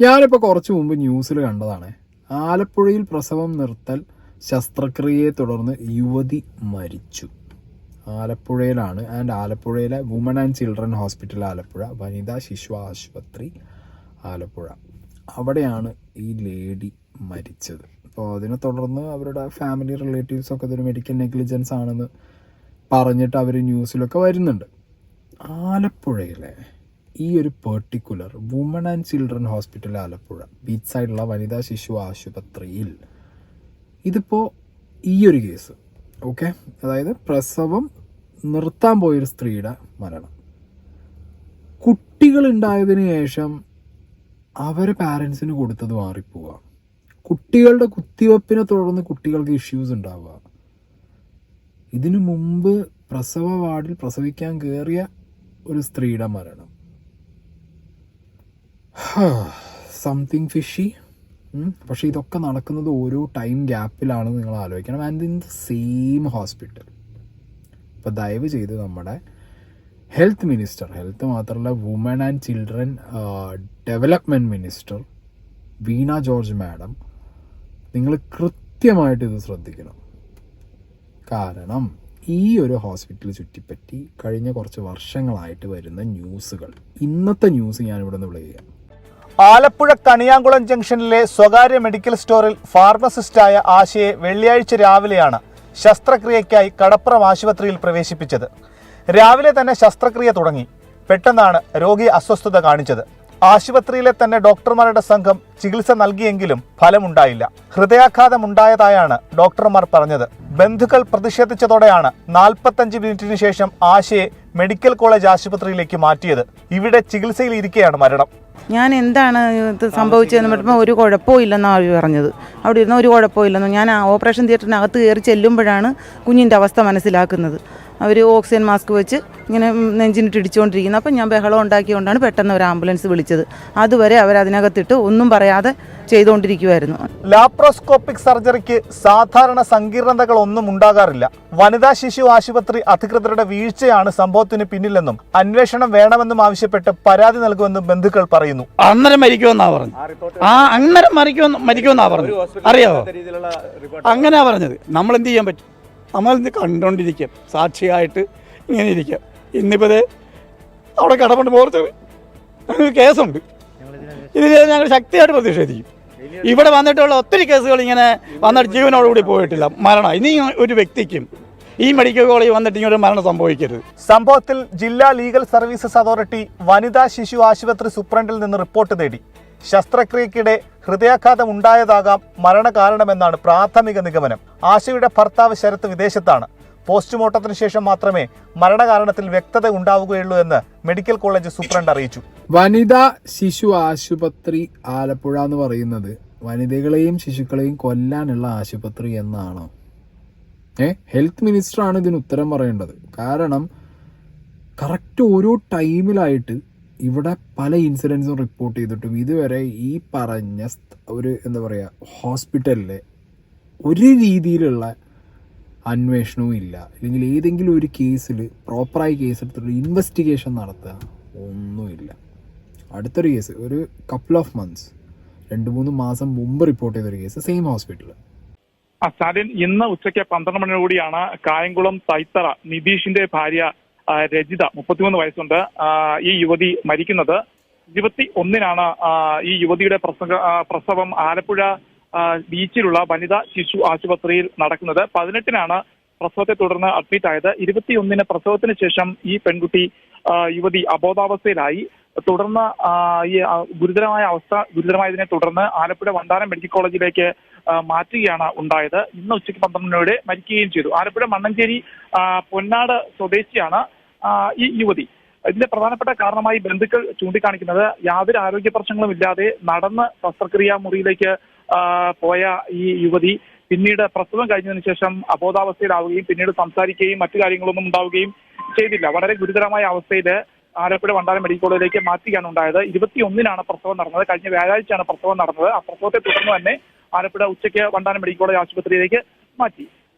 ഞാനിപ്പോൾ കുറച്ച് മുമ്പ് ന്യൂസിൽ കണ്ടതാണ്. ആലപ്പുഴയിൽ പ്രസവം നിർത്തൽ ശസ്ത്രക്രിയയെ തുടർന്ന് യുവതി മരിച്ചു. ആലപ്പുഴയിലാണ്. ആലപ്പുഴയിലെ woman and children hospital Alappuzha, വനിതാ ശിശു ആശുപത്രി ആലപ്പുഴ, അവിടെയാണ് ഈ ലേഡി മരിച്ചത്. അപ്പോൾ അതിനെ തുടർന്ന് അവരുടെ ഫാമിലി റിലേറ്റീവ്സൊക്കെ ഇതൊരു മെഡിക്കൽ നെഗ്ലിജൻസ് ആണെന്ന് പറഞ്ഞിട്ട് അവർ ന്യൂസിലൊക്കെ വരുന്നുണ്ട്. ആലപ്പുഴയിലെ ഈ ഒരു particular woman and children hospital Alappuzha beach സൈഡുള്ള വനിതാ ശിശു ആശുപത്രിയിൽ ഇതിപ്പോൾ ഈ ഒരു കേസ്, ഓക്കെ, അതായത് പ്രസവം നിർത്താൻ പോയൊരു സ്ത്രീയുടെ മരണം, കുട്ടികളുണ്ടായതിനു ശേഷം അവരെ പാരൻസിന് കൊടുത്തത് മാറിപ്പോവുക, കുട്ടികളുടെ കുത്തിവെപ്പിനെ തുടർന്ന് കുട്ടികൾക്ക് ഇഷ്യൂസ് ഉണ്ടാവുക, ഇതിനു മുമ്പ് പ്രസവ വാർഡിൽ പ്രസവിക്കാൻ കയറിയ ഒരു സ്ത്രീയുടെ മരണം. Something fishy. പക്ഷെ ഇതൊക്കെ നടക്കുന്നത് ഓരോ ടൈം ഗ്യാപ്പിലാണെന്ന് നിങ്ങൾ ആലോചിക്കണം. And in the same hospital. അപ്പോൾ ദയവ് ചെയ്ത് നമ്മുടെ ഹെൽത്ത് മിനിസ്റ്റർ, ഹെൽത്ത് മാത്രമല്ല woman and children development minister Veena George madam, നിങ്ങൾ കൃത്യമായിട്ട് ഇത് ശ്രദ്ധിക്കണം. കാരണം ഈ ഒരു ഹോസ്പിറ്റൽ ചുറ്റിപ്പറ്റി കഴിഞ്ഞ കുറച്ച് വർഷങ്ങളായിട്ട് വരുന്ന ന്യൂസുകൾ, ഇന്നത്തെ ന്യൂസ് ഞാനിവിടെ നിന്ന് പ്ലേ ചെയ്യാം. ആലപ്പുഴ കണിയാങ്കുളം ജംഗ്ഷനിലെ സ്വകാര്യ മെഡിക്കൽ സ്റ്റോറിൽ ഫാർമസിസ്റ്റായ ആശയെ വെള്ളിയാഴ്ച രാവിലെയാണ് ശസ്ത്രക്രിയയ്ക്കായി കടപ്പുറം ആശുപത്രിയിൽ പ്രവേശിപ്പിച്ചത്. രാവിലെ തന്നെ ശസ്ത്രക്രിയ തുടങ്ങി. പെട്ടെന്നാണ് രോഗി അസ്വസ്ഥത കാണിച്ചത്. ആശുപത്രിയിലെ തന്നെ ഡോക്ടർമാരുടെ സംഘം ചികിത്സ നൽകിയെങ്കിലും ഫലമുണ്ടായില്ല. ഹൃദയാഘാതമുണ്ടായതായാണ് ഡോക്ടർമാർ പറഞ്ഞത്. ബന്ധുക്കൾ പ്രതിഷേധിച്ചതോടെയാണ് 45 മിനിറ്റിന് ശേഷം ആശയെ മെഡിക്കൽ കോളേജ് ആശുപത്രിയിലേക്ക് മാറ്റിയത്. ഇവിടെ ചികിത്സയിൽ ഇരിക്കെയാണ് മരണം. ഞാൻ എന്താണ് ഇത് സംഭവിച്ചതെന്ന് പറയുമ്പോൾ ഒരു കുഴപ്പവും ഇല്ലെന്നാണ് അവർ പറഞ്ഞത്. അവിടെ ഇരുന്ന ഒരു കുഴപ്പവും ഇല്ലെന്ന്. ഞാൻ ഓപ്പറേഷൻ തിയേറ്ററിനകത്ത് കയറി ചെല്ലുമ്പോഴാണ് കുഞ്ഞിൻ്റെ അവസ്ഥ മനസ്സിലാക്കുന്നത്. അവർ ഓക്സിജൻ മാസ്ക് വെച്ച് ഇങ്ങനെ നെഞ്ചിനിട്ട് ഇടിച്ചുകൊണ്ടിരിക്കുന്നത്. അപ്പം ഞാൻ ബഹളം ഉണ്ടാക്കിക്കൊണ്ടാണ് പെട്ടെന്ന് ഒരു ആംബുലൻസ് വിളിച്ചത്. അതുവരെ അവരതിനകത്തിട്ട് ഒന്നും പറയാതെ ചെയ്തുകൊണ്ടിരിക്കുമായിരുന്നു. ലാപ്രോസ്കോപ്പിക് സർജറിക്ക് സാധാരണ സങ്കീർണതകളൊന്നും ഉണ്ടാകാറില്ല. വനിതാ ശിശു ആശുപത്രി അധികൃതരുടെ വീഴ്ചയാണ് സംഭവത്തിന് പിന്നിലെന്നും അന്വേഷണം വേണമെന്നും ആവശ്യപ്പെട്ട് പരാതി നൽകുമെന്നും ബന്ധുക്കൾ പറയുന്നു. അന്നേരം മരിക്കുമെന്നാ പറഞ്ഞു. അന്നേരം മരിക്കുമെന്നാ പറഞ്ഞു. അറിയാവോ? അങ്ങനെയാ പറഞ്ഞത്. നമ്മൾ എന്ത് ചെയ്യാൻ പറ്റും? നമ്മളിന്ന് കണ്ടുകൊണ്ടിരിക്കാം, സാക്ഷിയായിട്ട് ഇങ്ങനെ ഇരിക്കാം. ഇന്നിപ്പോൾ അവിടെ കടപ്പുണ്ട് പോർത്ത് കേസുണ്ട്. ഇതിൽ ഞങ്ങൾ ശക്തിയായിട്ട് പ്രതിഷേധിക്കും. ഇവിടെ വന്നിട്ടുള്ള ഒത്തിരി കേസുകൾ ഇങ്ങനെ വന്നിട്ട് ജീവനോടുകൂടി പോയിട്ടില്ല, മരണം. ഇനി ഒരു വ്യക്തിക്കും ഈ മെഡിക്കൽ കോളേജ് വന്നിട്ട് ഇങ്ങനെ മരണം സംഭവിക്കരുത്. സംഭവത്തിൽ ജില്ലാ ലീഗൽ സർവീസസ് അതോറിറ്റി വനിതാ ശിശു ആശുപത്രി സൂപ്രണ്ടിൽ നിന്ന് റിപ്പോർട്ട് തേടി. ശസ്ത്രക്രിയക്കിടെ ഹൃദയാഘാതം ഉണ്ടായതാകാം മരണകാരണമെന്നാണ് പ്രാഥമിക നിഗമനം. ആശയുടെ ഭർത്താവ് ശരത്ത് വിദേശത്താണ്. പോസ്റ്റ്മോർട്ടത്തിന് ശേഷം മാത്രമേ മരണകാരണത്തിൽ വ്യക്തത ഉണ്ടാവുകയുള്ളൂ എന്ന് മെഡിക്കൽ കോളേജ് സൂപ്രണ്ട് അറിയിച്ചു. വനിതാ ശിശു ആശുപത്രി ആലപ്പുഴ എന്ന് പറയുന്നത് വനിതകളെയും ശിശുക്കളെയും കൊല്ലാനുള്ള ആശുപത്രി എന്നാണോ? ഹെൽത്ത് മിനിസ്റ്ററാണ് ഇതിന് ഉത്തരം പറയേണ്ടത്. കാരണം കറക്റ്റ് ഓരോ ടൈമിലായിട്ട് ഇവിടെ പല ഇൻസിഡൻസും റിപ്പോർട്ട് ചെയ്തിട്ടും ഇതുവരെ ഈ പറഞ്ഞ ഒരു ഹോസ്പിറ്റലിലെ ഒരു രീതിയിലുള്ള അന്വേഷണവും ഇല്ല. അല്ലെങ്കിൽ ഏതെങ്കിലും ഒരു കേസിൽ പ്രോപ്പറായി കേസ് എടുത്തിട്ട് ഇൻവെസ്റ്റിഗേഷൻ നടത്തുക, ഒന്നുമില്ല. അടുത്തൊരു കേസ് ഒരു കപ്പിൾ ഓഫ് മന്ത്സ് 2-3 മാസം മുമ്പ് റിപ്പോർട്ട് ചെയ്തൊരു കേസ് സെയിം ഹോസ്പിറ്റൽ. സ്റ്റാലിൻ, ഇന്ന് ഉച്ചയ്ക്ക് 12 മണിയോടെയാണ് കായംകുളം തൈത്തറ നിതീഷിന്റെ ഭാര്യ രജിത, 33 വയസ്സുണ്ട്, ഈ യുവതി മരിക്കുന്നത്. 21-നാണ് ഈ യുവതിയുടെ പ്രസവം ആലപ്പുഴ ബീച്ചിലുള്ള വനിതാ ശിശു ആശുപത്രിയിൽ നടക്കുന്നത്. 18-നാണ് പ്രസവത്തെ തുടർന്ന് അഡ്മിറ്റ് ആയത്. 21-ന് പ്രസവത്തിന് ശേഷം ഈ പെൺകുട്ടി യുവതി അബോധാവസ്ഥയിലായി. തുടർന്ന് ഈ ഗുരുതരമായതിനെ തുടർന്ന് ആലപ്പുഴ വണ്ടാനം മെഡിക്കൽ കോളേജിലേക്ക് മാറ്റുകയാണ് ഉണ്ടായത്. ഇന്ന് ഉച്ചയ്ക്ക് 12 മണിയോടെ മരിക്കുകയും ചെയ്തു. ആലപ്പുഴ മണ്ണഞ്ചേരി പൊന്നാട് സ്വദേശിയാണ് ഈ യുവതി. ഇതിന്റെ പ്രധാനപ്പെട്ട കാരണമായി ബന്ധുക്കൾ ചൂണ്ടിക്കാണിക്കുന്നത് യാതൊരു ആരോഗ്യ പ്രശ്നങ്ങളും ഇല്ലാതെ നടന്ന് ശസ്ത്രക്രിയാ മുറിയിലേക്ക് പോയ ഈ യുവതി പിന്നീട് പ്രസവം കഴിഞ്ഞതിന് ശേഷം അബോധാവസ്ഥയിലാവുകയും പിന്നീട് സംസാരിക്കുകയും മറ്റു കാര്യങ്ങളൊന്നും ഉണ്ടാവുകയും ചെയ്തില്ല. വളരെ ഗുരുതരമായ അവസ്ഥയിൽ ആലപ്പുഴ വണ്ടാനം മെഡിക്കൽ കോളേജിലേക്ക് മാറ്റുകയാണ് ഉണ്ടായത്. 21-നാണ് പ്രസവം നടന്നത്. കഴിഞ്ഞ വ്യാഴാഴ്ചയാണ് പ്രസവം നടന്നത്. ആ പ്രസവത്തെ തുടർന്ന് തന്നെ ആലപ്പുഴ ഉച്ചയ്ക്ക് വണ്ടാനം മെഡിക്കൽ കോളേജ് ആശുപത്രിയിലേക്ക് മാറ്റി.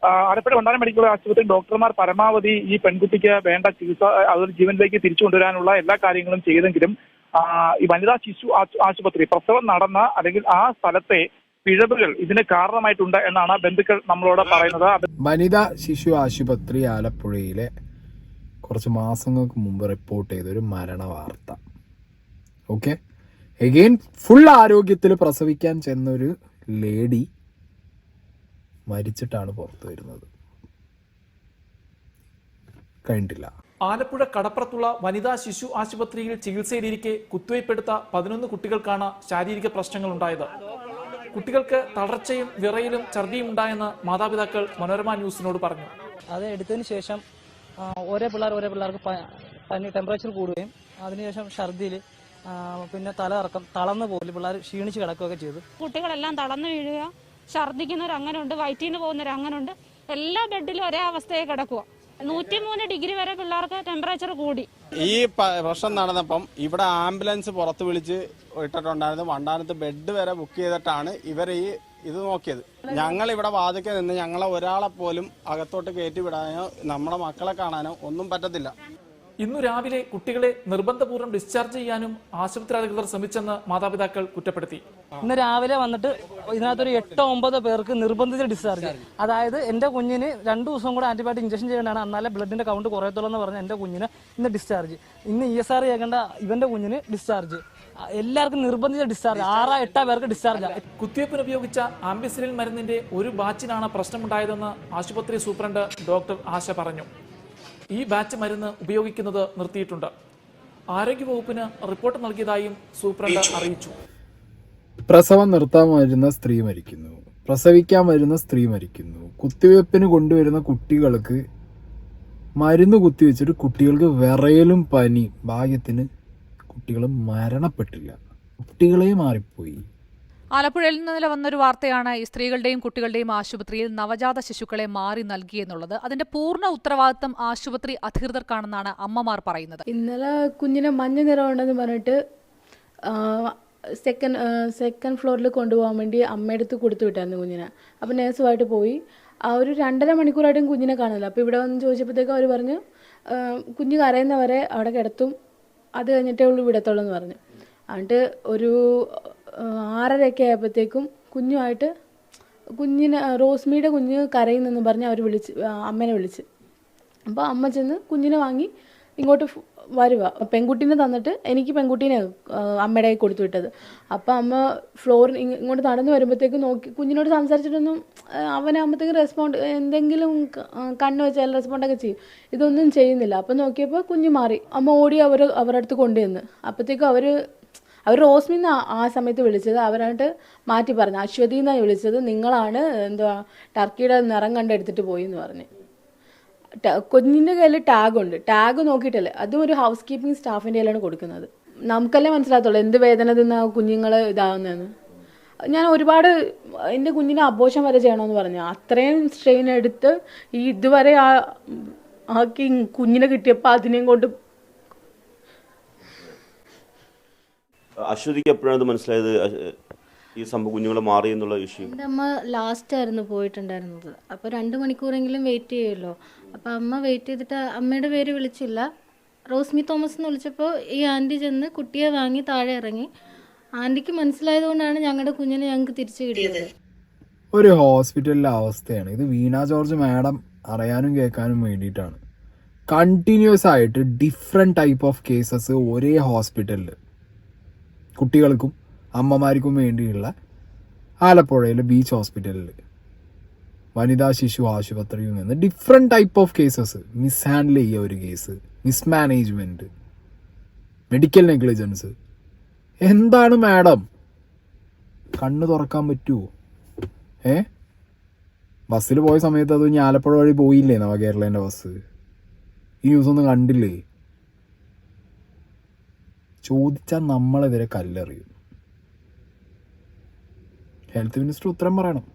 ആലപ്പുഴ വണ്ടാനം മെഡിക്കൽ കോളേജ് ആശുപത്രി ഡോക്ടർമാർ പരമാവധി ഈ പെൺകുട്ടിക്ക് വേണ്ട ചികിത്സ, അതൊരു ജീവനിലേക്ക് തിരിച്ചു കൊണ്ടുവരാനുള്ള എല്ലാ കാര്യങ്ങളും ചെയ്തെങ്കിലും ഈ വനിതാ ശിശു ആശുപത്രി പ്രസവം നടന്ന അല്ലെങ്കിൽ ആ സ്ഥലത്തെ പിഴവുകൾ ഇതിന് കാരണമായിട്ടുണ്ട് എന്നാണ് ബന്ധുക്കൾ നമ്മളോട് പറയുന്നത്. വനിതാ ശിശു ആശുപത്രി ആലപ്പുഴയിലെ കുറച്ച് മാസങ്ങൾക്ക് മുമ്പ് റിപ്പോർട്ട് ചെയ്തൊരു മരണ വാർത്ത. ഓക്കെ, എഗെയിൻ ഫുൾ ആരോഗ്യത്തിൽ പ്രസവിക്കാൻ ചെന്നൊരു ലേഡി മരിച്ചിട്ടാണ് പുറത്തു വരുന്നത്. കഴിഞ്ഞിട്ടില്ല. ആലപ്പുഴ കടപ്പുറത്തുള്ള വനിതാ ശിശു ആശുപത്രിയിൽ ചികിത്സയിലിരിക്കെ കുത്തിവയ്പ്പെടുത്ത 11 കുട്ടികൾക്കാണ് ശാരീരിക പ്രശ്നങ്ങളുണ്ടായത്. കുട്ടികൾക്ക് തളർച്ചയും വിറയലും ഛർദിയും ഉണ്ടായെന്ന് മാതാപിതാക്കൾ മനോരമ ന്യൂസിനോട് പറഞ്ഞു. അത് എടുത്തതിന് ശേഷം ഓരോ പിള്ളേർക്ക് പനി ടെമ്പറേച്ചർ കൂടുകയും അതിനുശേഷം ഛർദിയിൽ പിന്നെ തലകറക്കം, തളർന്നു പോലും പിള്ളേർ ക്ഷീണിച്ച് കിടക്കുകയൊക്കെ ചെയ്തു. കുട്ടികളെല്ലാം തളർന്നു വീഴുക, ഛർദിക്കുന്നവർ അങ്ങനെയുണ്ട്, വയറ്റിന് പോകുന്നവർ അങ്ങനെയുണ്ട്. എല്ലാ ബെഡിലും ഒരേ അവസ്ഥയെ കിടക്കുക. 103 ഡിഗ്രി വരെ പിള്ളേർക്ക് ടെമ്പറേച്ചർ കൂടി. ഈ പ്രശ്നം നടന്നപ്പം ഇവിടെ ആംബുലൻസ് പുറത്ത് വിളിച്ച് ഇട്ടിട്ടുണ്ടായിരുന്നു. വണ്ടാനത്ത് ബെഡ് വരെ ബുക്ക് ചെയ്തിട്ടാണ് ഇവർ ഇത് നോക്കിയത്. ഞങ്ങൾ ഇവിടെ വാതിക്കെ നിന്ന് ഞങ്ങളെ ഒരാളെ പോലും അകത്തോട്ട് കയറ്റി വിടാനോ നമ്മുടെ മക്കളെ കാണാനോ ഒന്നും പറ്റത്തില്ല. ഇന്നു രാവിലെ കുട്ടികളെ നിർബന്ധപൂർവ്വം ഡിസ്ചാർജ് ചെയ്യാനും ആശുപത്രി അധികൃതർ ശ്രമിച്ചെന്ന് മാതാപിതാക്കൾ കുറ്റപ്പെടുത്തി. ഇന്ന് രാവിലെ വന്നിട്ട് ഇതിനകത്തൊരു 8-9 പേർക്ക് നിർബന്ധിച്ച് ഡിസ്ചാർജ്. അതായത് എന്റെ കുഞ്ഞിന് 2 ദിവസം കൂടെ ആന്റിബയോട്ടിക് ഇഞ്ചക്ഷൻ ചെയ്യേണ്ടതാണ്, എന്നാലേ ബ്ലഡിന്റെ കൗണ്ട് കുറയത്തുള്ളൂ എന്ന് പറഞ്ഞ എന്റെ കുഞ്ഞിന് ഇന്ന് ഡിസ്ചാർജ്. ഇന്ന് ESR ചെയ്യേണ്ട ഇവന്റെ കുഞ്ഞിന് ഡിസ്ചാർജ്. എല്ലാവർക്കും നിർബന്ധിച്ച ഡിസ്ചാർജ്. 6-8 പേർക്ക് ഡിസ്ചാർജ്. കുത്തിവയ്പ്പിന് ഉപയോഗിച്ച ആംബിസിലിൻ മരുന്നിന്റെ ഒരു ബാച്ചിനാണ് പ്രശ്നമുണ്ടായതെന്ന് ആശുപത്രി സൂപ്രണ്ട് ഡോക്ടർ ആശ പറഞ്ഞു. ഈ ബാച്ച് മരുന്ന് ഉപയോഗിക്കുന്നത് നിർത്തിയിട്ടുണ്ട്. ആരോഗ്യവകുപ്പിന് റിപ്പോർട്ട് നൽകിയതായും സൂപ്രണ്ട് അറിയിച്ചു. പ്രസവം നിർത്താൻ വരുന്ന സ്ത്രീ മരിക്കുന്നു, പ്രസവിക്കാൻ വരുന്ന സ്ത്രീ മരിക്കുന്നു. കുത്തിവയ്പ്പിന് കൊണ്ടുവരുന്ന കുട്ടികൾക്ക് മരുന്ന് കുത്തിവെച്ചിട്ട് കുട്ടികൾക്ക് വിറയലും പനി. ഭാഗ്യത്തിന് കുട്ടികൾ മരണപ്പെട്ടില്ല, കുട്ടികളെ മാറിപ്പോയി. ആലപ്പുഴയിൽ നിന്ന് വന്നൊരു വാർത്തയാണ് ഈ സ്ത്രീകളുടെയും കുട്ടികളുടെയും ആശുപത്രിയിൽ നവജാത ശിശുക്കളെ മാറി നൽകിയെന്നുള്ളത്. അതിന്റെ പൂർണ്ണ ഉത്തരവാദിത്തം ആശുപത്രി അധികൃതർക്കാണെന്നാണ് അമ്മമാർ പറയുന്നത്. ഇന്നലെ കുഞ്ഞിന് മഞ്ഞ നിറമുണ്ടെന്ന് പറഞ്ഞിട്ട് സെക്കൻഡ് ഫ്ലോറിൽ കൊണ്ടുപോകാൻ വേണ്ടി അമ്മയടുത്ത് കൊടുത്തു വിട്ടായിരുന്നു കുഞ്ഞിനെ. അപ്പോൾ നേഴ്സുമായിട്ട് പോയി. ഒരു 2.5 മണിക്കൂറായിട്ടും കുഞ്ഞിനെ കാണുന്നില്ല. അപ്പോൾ ഇവിടെ വന്ന് ചോദിച്ചപ്പോഴത്തേക്കും അവർ പറഞ്ഞു കുഞ്ഞ് കരയുന്നവരെ അവിടെ കിടത്തും, അത് കഴിഞ്ഞിട്ടേ ഉള്ളൂ വിടത്തുള്ളൂ എന്ന് പറഞ്ഞു. എന്നിട്ട് ഒരു 6:30 ആയപ്പോഴത്തേക്കും കുഞ്ഞിനെ റോസ്മിയുടെ കുഞ്ഞ് കരയുന്നെന്ന് പറഞ്ഞ് അവർ അമ്മേനെ വിളിച്ച്. അപ്പോൾ അമ്മ ചെന്ന് കുഞ്ഞിനെ വാങ്ങി ഇങ്ങോട്ട് വരുക. പെൺകുട്ടീനെ തന്നിട്ട് എനിക്ക് പെൺകുട്ടീനെ അമ്മയുടെ കൈ കൊടുത്തു വിട്ടത്. അപ്പോൾ അമ്മ ഫ്ലോറിൽ ഇങ്ങോട്ട് നടന്നു വരുമ്പോഴത്തേക്കും നോക്കി കുഞ്ഞിനോട് സംസാരിച്ചിട്ടൊന്നും അവനാകുമ്പോഴത്തേക്കും എന്തെങ്കിലും കണ്ണ് വെച്ചാൽ റെസ്പോണ്ടൊക്കെ ചെയ്യും. ഇതൊന്നും ചെയ്യുന്നില്ല. അപ്പോൾ നോക്കിയപ്പോൾ കുഞ്ഞ് മാറി. അമ്മ ഓടി അവരുടെ അടുത്ത് കൊണ്ടുവന്ന്. അപ്പോഴത്തേക്കും അവർ റോസ്മി എന്നാ ആ സമയത്ത് വിളിച്ചത്. അവരായിട്ട് മാറ്റി പറഞ്ഞു, അശ്വതി എന്നാണ് വിളിച്ചത്, നിങ്ങളാണ് ടർക്കിയുടെ നിറം കണ്ടെടുത്തിട്ട് പോയി എന്ന് പറഞ്ഞ്. കുഞ്ഞിൻ്റെ കയ്യിൽ ടാഗുണ്ട്, ടാഗ് നോക്കിയിട്ടല്ലേ, അതും ഒരു ഹൗസ് കീപ്പിംഗ് സ്റ്റാഫിൻ്റെ കയ്യിലാണ് കൊടുക്കുന്നത്. നമുക്കല്ലേ മനസ്സിലാകത്തുള്ളൂ എന്ത് വേദന തിന്നാ കുഞ്ഞുങ്ങൾ ഇതാവുന്നതെന്ന്. ഞാൻ ഒരുപാട് എൻ്റെ കുഞ്ഞിനെ അബോർഷൻ വരെ ചെയ്യണമെന്ന് പറഞ്ഞു. അത്രയും സ്ട്രെയിൻ എടുത്ത് ഇതുവരെ ആക്കി കുഞ്ഞിനെ കിട്ടിയപ്പോൾ അതിനെയും കൊണ്ട്. അശ്വതിക്ക് എപ്പോഴാണ് മനസ്സിലായത് ഈ സംഭവം കുഞ്ഞുങ്ങളെ മാറി എന്നുള്ള വിഷയം? എൻ്റെ അമ്മ ലാസ്റ്റ് ആയിരുന്നു പോയിട്ടുണ്ടായിരുന്നത്. അപ്പോൾ 2 മണിക്കൂറെങ്കിലും വെയിറ്റ് ചെയ്യുമല്ലോ. അപ്പോൾ അമ്മ വെയിറ്റ് ചെയ്തിട്ട് അമ്മയുടെ പേര് വിളിച്ചില്ല, റോസ്മി തോമസ് എന്ന് വിളിച്ചപ്പോൾ ഈ ആൻറ്റി ചെന്ന് കുട്ടിയെ വാങ്ങി താഴെ ഇറങ്ങി. ആൻറ്റിക്ക് മനസ്സിലായതുകൊണ്ടാണ് ഞങ്ങളുടെ കുഞ്ഞിനെ ഞങ്ങൾക്ക് തിരിച്ചു കിട്ടിയത്. ഒരു ഹോസ്പിറ്റലിലെ അവസ്ഥയാണ് ഇത്. വീണ ജോർജ് മാഡം അറിയാനും കേൾക്കാനും വേണ്ടിയിട്ടാണ് കണ്ടിന്യൂസ് ആയിട്ട് ഡിഫറെൻറ്റ് ടൈപ്പ് ഓഫ് കേസസ് ഒരേ ഹോസ്പിറ്റലിൽ കുട്ടികൾക്കും അമ്മമാർക്കും വേണ്ടിയുള്ള ആലപ്പുഴയിലെ ബീച്ച് ഹോസ്പിറ്റലിൽ വനിതാ ശിശു ആശുപത്രിയിൽ നിന്ന് different type of cases. Miss handle ചെയ്യുക ഒരു കേസ്, മിസ്മാനേജ്മെൻറ്റ്, മെഡിക്കൽ നെഗ്ലിജൻസ്. എന്താണ് മാഡം, കണ്ണ് തുറക്കാൻ പറ്റുമോ? ബസ്സിൽ പോയ സമയത്ത് അത് ആലപ്പുഴ വഴി പോയില്ലേ നവകേരളേൻ്റെ ബസ്? ഈ ന്യൂസൊന്നും കണ്ടില്ലേ? ചോദിച്ചാൽ നമ്മളെതിരെ കല്ലെറിയും. ഹെൽത്ത് മിനിസ്റ്റർ ഉത്തരം പറയണം.